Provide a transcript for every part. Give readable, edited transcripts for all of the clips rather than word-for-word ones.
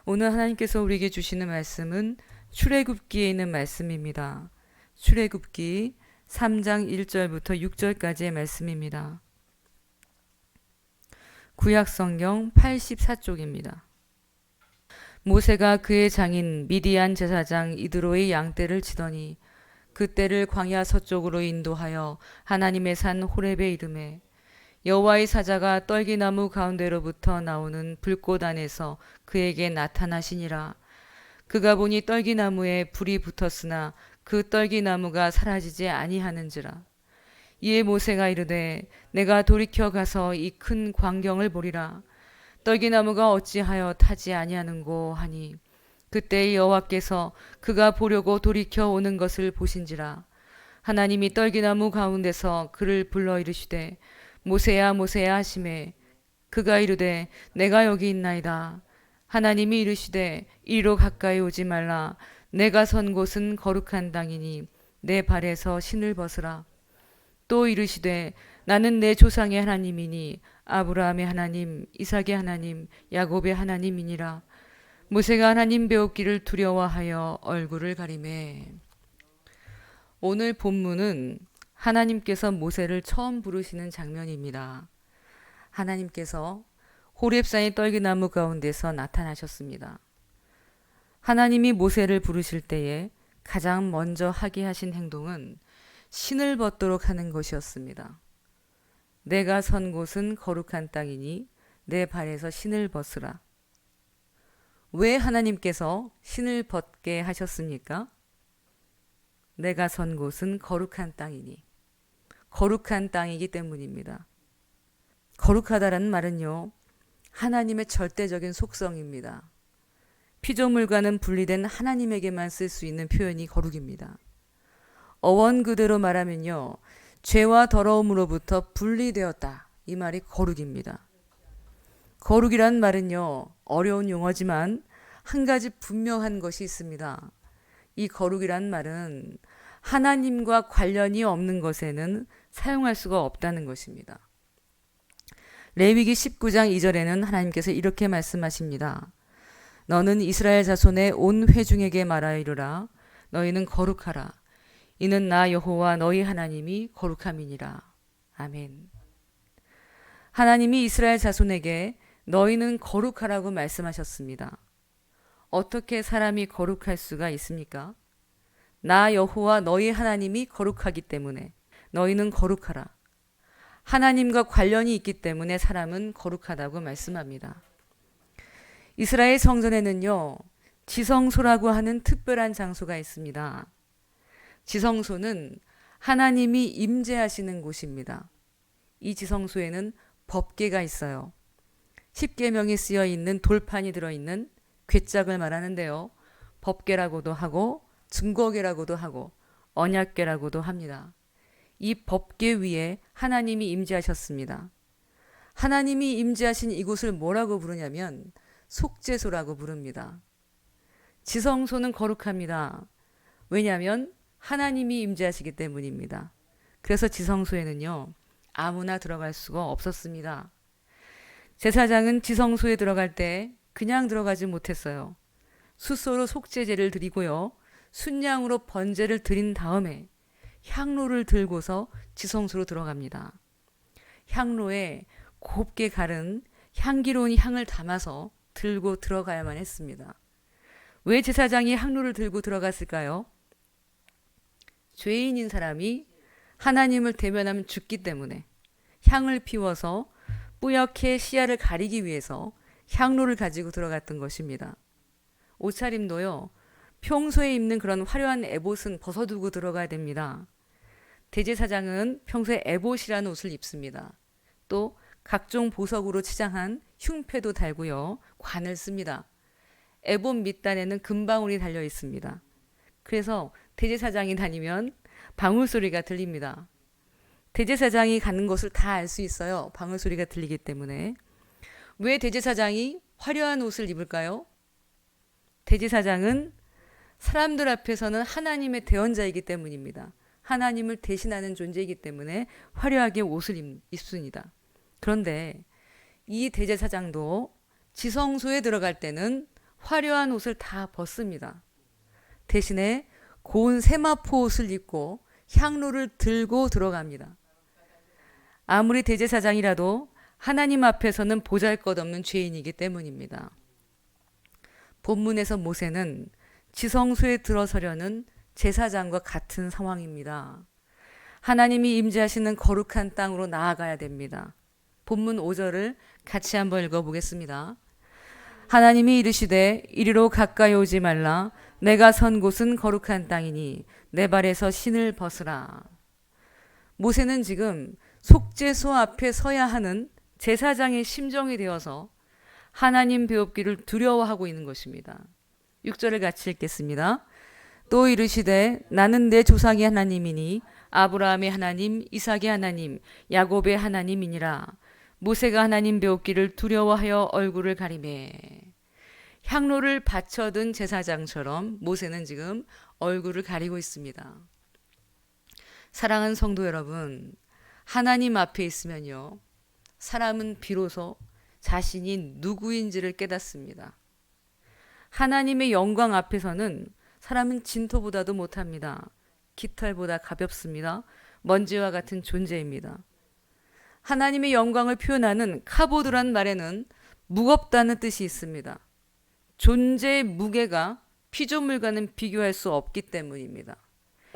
오늘 하나님께서 우리에게 주시는 말씀은 출애굽기에 있는 말씀입니다. 출애굽기 3장 1절부터 6절까지의 말씀입니다. 구약성경 84쪽입니다. 모세가 그의 장인 미디안 제사장 이드로의 양떼를 치더니 그 떼를 광야 서쪽으로 인도하여 하나님의 산 호렙에 이르매 여호와의 사자가 떨기나무 가운데로부터 나오는 불꽃 안에서 그에게 나타나시니라. 그가 보니 떨기나무에 불이 붙었으나 그 떨기나무가 사라지지 아니하는지라. 이에 모세가 이르되 내가 돌이켜 가서 이 큰 광경을 보리라. 떨기나무가 어찌하여 타지 아니하는고 하니 그때 여호와께서 그가 보려고 돌이켜 오는 것을 보신지라. 하나님이 떨기나무 가운데서 그를 불러 이르시되 모세야 모세야 하시매 그가 이르되 내가 여기 있나이다. 하나님이 이르시되 이리로 가까이 오지 말라. 내가 선 곳은 거룩한 땅이니 내 발에서 신을 벗으라. 또 이르시되 나는 내 조상의 하나님이니 아브라함의 하나님 이삭의 하나님 야곱의 하나님이니라. 모세가 하나님 배웠기를 두려워하여 얼굴을 가리매. 오늘 본문은 하나님께서 모세를 처음 부르시는 장면입니다. 하나님께서 호렙산의 떨기나무 가운데서 나타나셨습니다. 하나님이 모세를 부르실 때에 가장 먼저 하게 하신 행동은 신을 벗도록 하는 것이었습니다. 내가 선 곳은 거룩한 땅이니 내 발에서 신을 벗으라. 왜 하나님께서 신을 벗게 하셨습니까? 내가 선 곳은 거룩한 땅이니 거룩한 땅이기 때문입니다. 거룩하다라는 말은요, 하나님의 절대적인 속성입니다. 피조물과는 분리된 하나님에게만 쓸 수 있는 표현이 거룩입니다. 어원 그대로 말하면요, 죄와 더러움으로부터 분리되었다. 이 말이 거룩입니다. 거룩이란 말은요, 어려운 용어지만 한 가지 분명한 것이 있습니다. 이 거룩이란 말은 하나님과 관련이 없는 것에는 사용할 수가 없다는 것입니다. 레위기 19장 2절에는 하나님께서 이렇게 말씀하십니다. 너는 이스라엘 자손의 온 회중에게 말하여 이르라. 너희는 거룩하라. 이는 나 여호와 너희 하나님이 거룩함이니라. 아멘. 하나님이 이스라엘 자손에게 너희는 거룩하라고 말씀하셨습니다. 어떻게 사람이 거룩할 수가 있습니까? 나 여호와 너희 하나님이 거룩하기 때문에 너희는 거룩하라. 하나님과 관련이 있기 때문에 사람은 거룩하다고 말씀합니다. 이스라엘 성전에는요, 지성소라고 하는 특별한 장소가 있습니다. 지성소는 하나님이 임재하시는 곳입니다. 이 지성소에는 법궤가 있어요. 십계명이 쓰여 있는 돌판이 들어있는 궤짝을 말하는데요. 법궤라고도 하고 증거궤라고도 하고 언약궤라고도 합니다. 이 법궤 위에 하나님이 임재하셨습니다. 하나님이 임재하신 이곳을 뭐라고 부르냐면 속죄소라고 부릅니다. 지성소는 거룩합니다. 왜냐하면 하나님이 임재하시기 때문입니다. 그래서 지성소에는요, 아무나 들어갈 수가 없었습니다. 제사장은 지성소에 들어갈 때 그냥 들어가지 못했어요. 숫소로 속죄제를 드리고요, 순양으로 번제를 드린 다음에 향로를 들고서 지성소로 들어갑니다. 향로에 곱게 갈은 향기로운 향을 담아서 들고 들어가야만 했습니다. 왜 제사장이 향로를 들고 들어갔을까요? 죄인인 사람이 하나님을 대면하면 죽기 때문에 향을 피워서 뿌옇게 시야를 가리기 위해서 향로를 가지고 들어갔던 것입니다. 옷차림도요, 평소에 입는 그런 화려한 에봇은 벗어두고 들어가야 됩니다. 대제사장은 평소에 에봇이라는 옷을 입습니다. 또 각종 보석으로 치장한 흉패도 달고요, 관을 씁니다. 에봇 밑단에는 금방울이 달려 있습니다. 그래서 대제사장이 다니면 방울 소리가 들립니다. 대제사장이 가는 곳을 다 알 수 있어요. 방울 소리가 들리기 때문에. 왜 대제사장이 화려한 옷을 입을까요? 대제사장은 사람들 앞에서는 하나님의 대언자이기 때문입니다. 하나님을 대신하는 존재이기 때문에 화려하게 옷을 입습니다. 그런데 이 대제사장도 지성소에 들어갈 때는 화려한 옷을 다 벗습니다. 대신에 고운 세마포 옷을 입고 향로를 들고 들어갑니다. 아무리 대제사장이라도 하나님 앞에서는 보잘것없는 죄인이기 때문입니다. 본문에서 모세는 지성소에 들어서려는 제사장과 같은 상황입니다. 하나님이 임재하시는 거룩한 땅으로 나아가야 됩니다. 본문 5절을 같이 한번 읽어보겠습니다. 하나님이 이르시되 이리로 가까이 오지 말라. 내가 선 곳은 거룩한 땅이니 내 발에서 신을 벗으라. 모세는 지금 속죄소 앞에 서야 하는 제사장의 심정이 되어서 하나님 배웁기를 두려워하고 있는 것입니다. 6절을 같이 읽겠습니다. 또 이르시되 나는 내 조상의 하나님이니 아브라함의 하나님, 이삭의 하나님, 야곱의 하나님이니라. 모세가 하나님 배웁기를 두려워하여 얼굴을 가리매. 향로를 받쳐든 제사장처럼 모세는 지금 얼굴을 가리고 있습니다. 사랑하는 성도 여러분, 하나님 앞에 있으면요, 사람은 비로소 자신이 누구인지를 깨닫습니다. 하나님의 영광 앞에서는 사람은 진토보다도 못합니다. 깃털보다 가볍습니다. 먼지와 같은 존재입니다. 하나님의 영광을 표현하는 카보드란 말에는 무겁다는 뜻이 있습니다. 존재의 무게가 피조물과는 비교할 수 없기 때문입니다.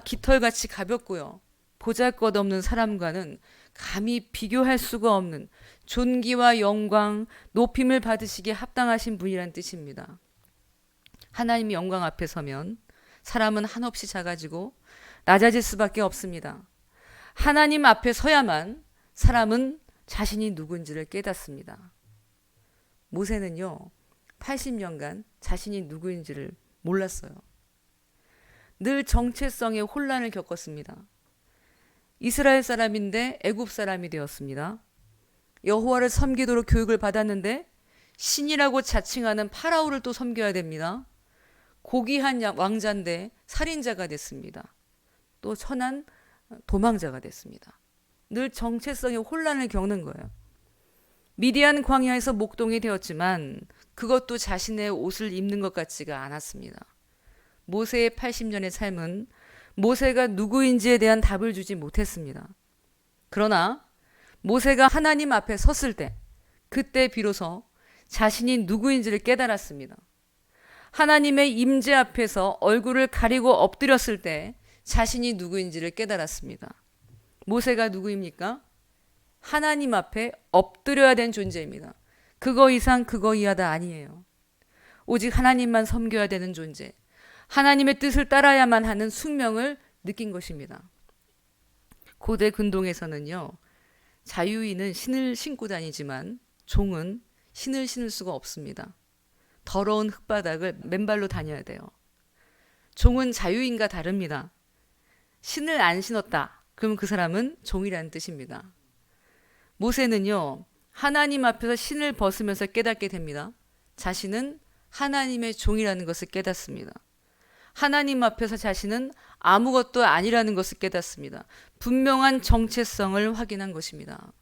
깃털같이 가볍고요, 보잘것없는 사람과는 감히 비교할 수가 없는 존귀와 영광, 높임을 받으시기에 합당하신 분이란 뜻입니다. 하나님의 영광 앞에 서면 사람은 한없이 작아지고 낮아질 수밖에 없습니다. 하나님 앞에 서야만 사람은 자신이 누군지를 깨닫습니다. 모세는요, 80년간 자신이 누구인지를 몰랐어요. 늘 정체성의 혼란을 겪었습니다. 이스라엘 사람인데 애굽 사람이 되었습니다. 여호와를 섬기도록 교육을 받았는데 신이라고 자칭하는 파라오를 또 섬겨야 됩니다. 고귀한 왕자인데 살인자가 됐습니다. 또 천한 도망자가 됐습니다. 늘 정체성의 혼란을 겪는 거예요. 미디안 광야에서 목동이 되었지만 그것도 자신의 옷을 입는 것 같지가 않았습니다. 모세의 80년의 삶은 모세가 누구인지에 대한 답을 주지 못했습니다. 그러나 모세가 하나님 앞에 섰을 때, 그때 비로소 자신이 누구인지를 깨달았습니다. 하나님의 임재 앞에서 얼굴을 가리고 엎드렸을 때 자신이 누구인지를 깨달았습니다. 모세가 누구입니까? 하나님 앞에 엎드려야 된 존재입니다. 그거 이상 그거 이하다 아니에요. 오직 하나님만 섬겨야 되는 존재, 하나님의 뜻을 따라야만 하는 숙명을 느낀 것입니다. 고대 근동에서는요, 자유인은 신을 신고 다니지만 종은 신을 신을 수가 없습니다. 더러운 흙바닥을 맨발로 다녀야 돼요. 종은 자유인과 다릅니다. 신을 안 신었다, 그럼 그 사람은 종이라는 뜻입니다. 모세는요, 하나님 앞에서 신을 벗으면서 깨닫게 됩니다. 자신은 하나님의 종이라는 것을 깨닫습니다. 하나님 앞에서 자신은 아무것도 아니라는 것을 깨닫습니다. 분명한 정체성을 확인한 것입니다.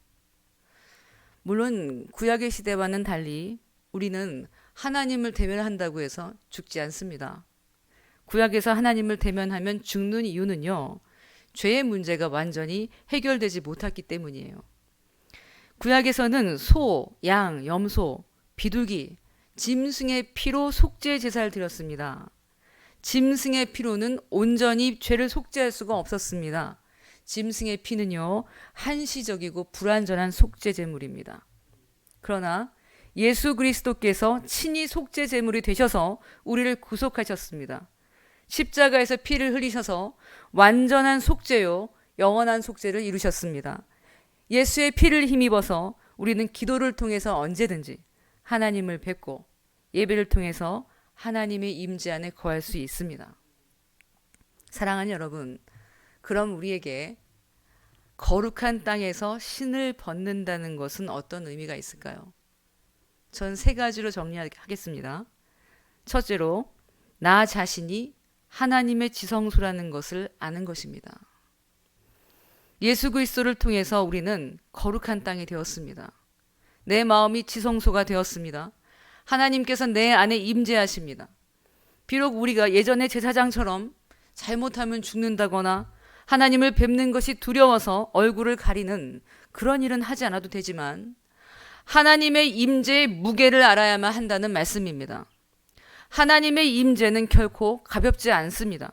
물론 구약의 시대와는 달리 우리는 하나님을 대면한다고 해서 죽지 않습니다. 구약에서 하나님을 대면하면 죽는 이유는요, 죄의 문제가 완전히 해결되지 못했기 때문이에요. 구약에서는 소, 양, 염소, 비둘기, 짐승의 피로 속죄 제사를 드렸습니다. 짐승의 피로는 온전히 죄를 속죄할 수가 없었습니다. 짐승의 피는요, 한시적이고 불완전한 속죄 제물입니다. 그러나 예수 그리스도께서 친히 속죄 제물이 되셔서 우리를 구속하셨습니다. 십자가에서 피를 흘리셔서 완전한 속죄요, 영원한 속죄를 이루셨습니다. 예수의 피를 힘입어서 우리는 기도를 통해서 언제든지 하나님을 뵙고 예배를 통해서 하나님의 임재 안에 거할 수 있습니다. 사랑하는 여러분, 그럼 우리에게 거룩한 땅에서 신을 벗는다는 것은 어떤 의미가 있을까요? 전 3가지로 정리하겠습니다. 첫째로, 나 자신이 하나님의 지성소라는 것을 아는 것입니다. 예수 그리스도를 통해서 우리는 거룩한 땅이 되었습니다. 내 마음이 지성소가 되었습니다. 하나님께서 내 안에 임재하십니다. 비록 우리가 예전의 제사장처럼 잘못하면 죽는다거나 하나님을 뵙는 것이 두려워서 얼굴을 가리는 그런 일은 하지 않아도 되지만 하나님의 임재의 무게를 알아야만 한다는 말씀입니다. 하나님의 임재는 결코 가볍지 않습니다.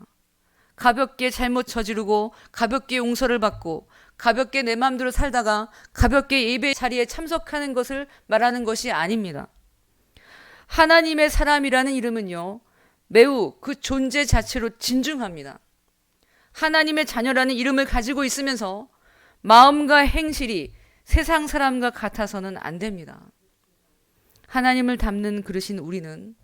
가볍게 잘못 저지르고 가볍게 용서를 받고 가볍게 내 마음대로 살다가 가볍게 예배 자리에 참석하는 것을 말하는 것이 아닙니다. 하나님의 사람이라는 이름은요, 매우 그 존재 자체로 진중합니다. 하나님의 자녀라는 이름을 가지고 있으면서 마음과 행실이 세상 사람과 같아서는 안 됩니다. 하나님을 담는 그릇인 우리는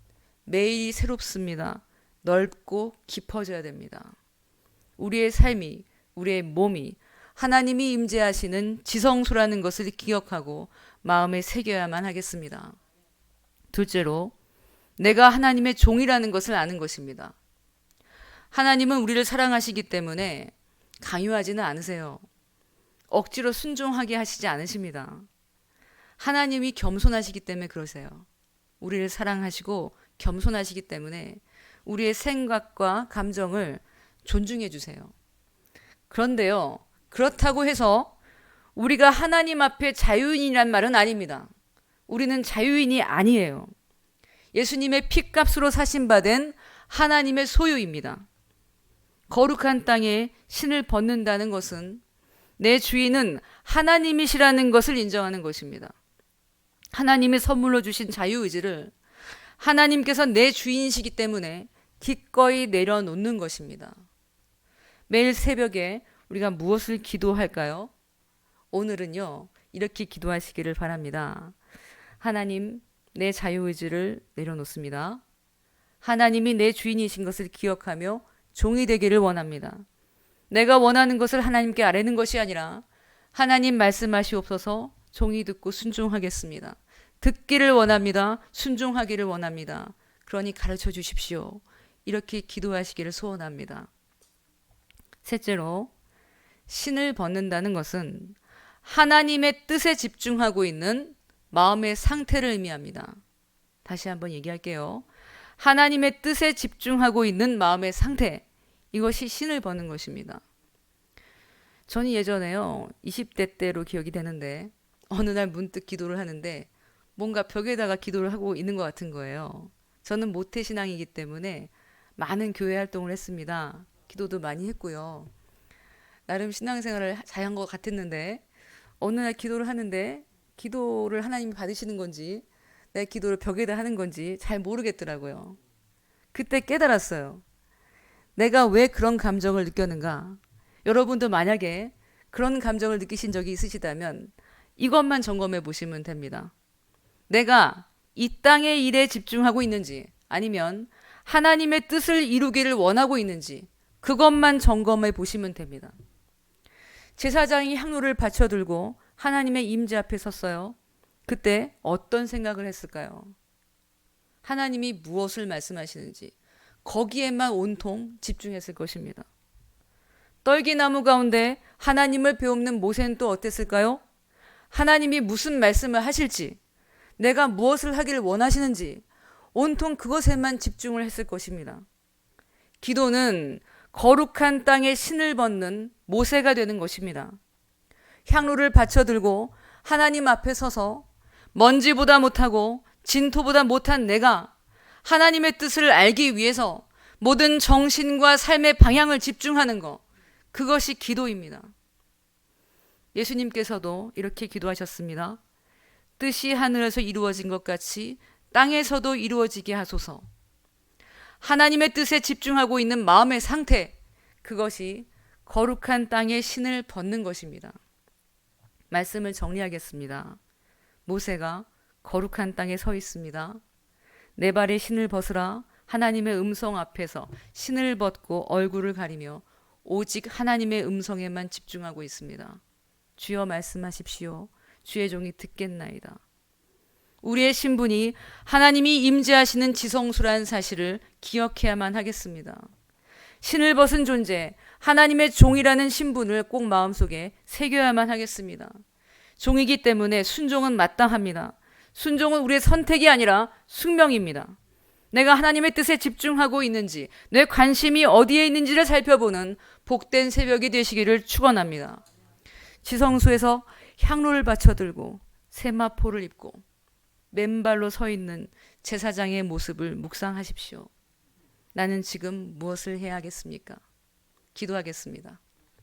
매일이 새롭습니다. 넓고 깊어져야 됩니다. 우리의 삶이, 우리의 몸이 하나님이 임재하시는 지성소라는 것을 기억하고 마음에 새겨야만 하겠습니다. 둘째로, 내가 하나님의 종이라는 것을 아는 것입니다. 하나님은 우리를 사랑하시기 때문에 강요하지는 않으세요. 억지로 순종하게 하시지 않으십니다. 하나님이 겸손하시기 때문에 그러세요. 우리를 사랑하시고 겸손하시기 때문에 우리의 생각과 감정을 존중해 주세요. 그런데요, 그렇다고 해서 우리가 하나님 앞에 자유인이란 말은 아닙니다. 우리는 자유인이 아니에요. 예수님의 피값으로 사신 바 된 하나님의 소유입니다. 거룩한 땅에 신을 벗는다는 것은 내 주인은 하나님이시라는 것을 인정하는 것입니다. 하나님의 선물로 주신 자유의지를 하나님께서 내 주인이시기 때문에 기꺼이 내려놓는 것입니다. 매일 새벽에 우리가 무엇을 기도할까요? 오늘은요, 이렇게 기도하시기를 바랍니다. 하나님, 내 자유의지를 내려놓습니다. 하나님이 내 주인이신 것을 기억하며 종이 되기를 원합니다. 내가 원하는 것을 하나님께 아뢰는 것이 아니라 하나님 말씀하시옵소서, 종이 듣고 순종하겠습니다. 듣기를 원합니다. 순종하기를 원합니다. 그러니 가르쳐 주십시오. 이렇게 기도하시기를 소원합니다. 셋째로, 신을 벗는다는 것은 하나님의 뜻에 집중하고 있는 마음의 상태를 의미합니다. 다시 한번 얘기할게요. 하나님의 뜻에 집중하고 있는 마음의 상태, 이것이 신을 벗는 것입니다. 저는 예전에요, 20대 때로 기억이 되는데 어느 날 문득 기도를 하는데 뭔가 벽에다가 기도를 하고 있는 것 같은 거예요. 저는 모태신앙이기 때문에 많은 교회 활동을 했습니다. 기도도 많이 했고요. 나름 신앙생활을 잘한 것 같았는데 어느 날 기도를 하는데 기도를 하나님이 받으시는 건지 내 기도를 벽에다 하는 건지 잘 모르겠더라고요. 그때 깨달았어요. 내가 왜 그런 감정을 느꼈는가? 여러분도 만약에 그런 감정을 느끼신 적이 있으시다면 이것만 점검해 보시면 됩니다. 내가 이 땅의 일에 집중하고 있는지 아니면 하나님의 뜻을 이루기를 원하고 있는지 그것만 점검해 보시면 됩니다. 제사장이 향로를 받쳐 들고 하나님의 임재 앞에 섰어요. 그때 어떤 생각을 했을까요? 하나님이 무엇을 말씀하시는지 거기에만 온통 집중했을 것입니다. 떨기나무 가운데 하나님을 배우는 모세는 또 어땠을까요? 하나님이 무슨 말씀을 하실지, 내가 무엇을 하기를 원하시는지 온통 그것에만 집중을 했을 것입니다. 기도는 거룩한 땅에 신을 벗는 모세가 되는 것입니다. 향로를 받쳐 들고 하나님 앞에 서서 먼지보다 못하고 진토보다 못한 내가 하나님의 뜻을 알기 위해서 모든 정신과 삶의 방향을 집중하는 것, 그것이 기도입니다. 예수님께서도 이렇게 기도하셨습니다. 뜻이 하늘에서 이루어진 것 같이 땅에서도 이루어지게 하소서. 하나님의 뜻에 집중하고 있는 마음의 상태, 그것이 거룩한 땅에 신을 벗는 것입니다. 말씀을 정리하겠습니다. 모세가 거룩한 땅에 서 있습니다. 내 발에 신을 벗으라. 하나님의 음성 앞에서 신을 벗고 얼굴을 가리며 오직 하나님의 음성에만 집중하고 있습니다. 주여 말씀하십시오. 주의 종이 듣겠나이다. 우리의 신분이 하나님이 임재하시는 지성소라는 사실을 기억해야만 하겠습니다. 신을 벗은 존재, 하나님의 종이라는 신분을 꼭 마음속에 새겨야만 하겠습니다. 종이기 때문에 순종은 마땅합니다. 순종은 우리의 선택이 아니라 숙명입니다. 내가 하나님의 뜻에 집중하고 있는지, 내 관심이 어디에 있는지를 살펴보는 복된 새벽이 되시기를 축원합니다. 지성소에서 향로를 받쳐 들고 세마포를 입고 맨발로 서 있는 제사장의 모습을 묵상하십시오. 나는 지금 무엇을 해야 하겠습니까? 기도하겠습니다.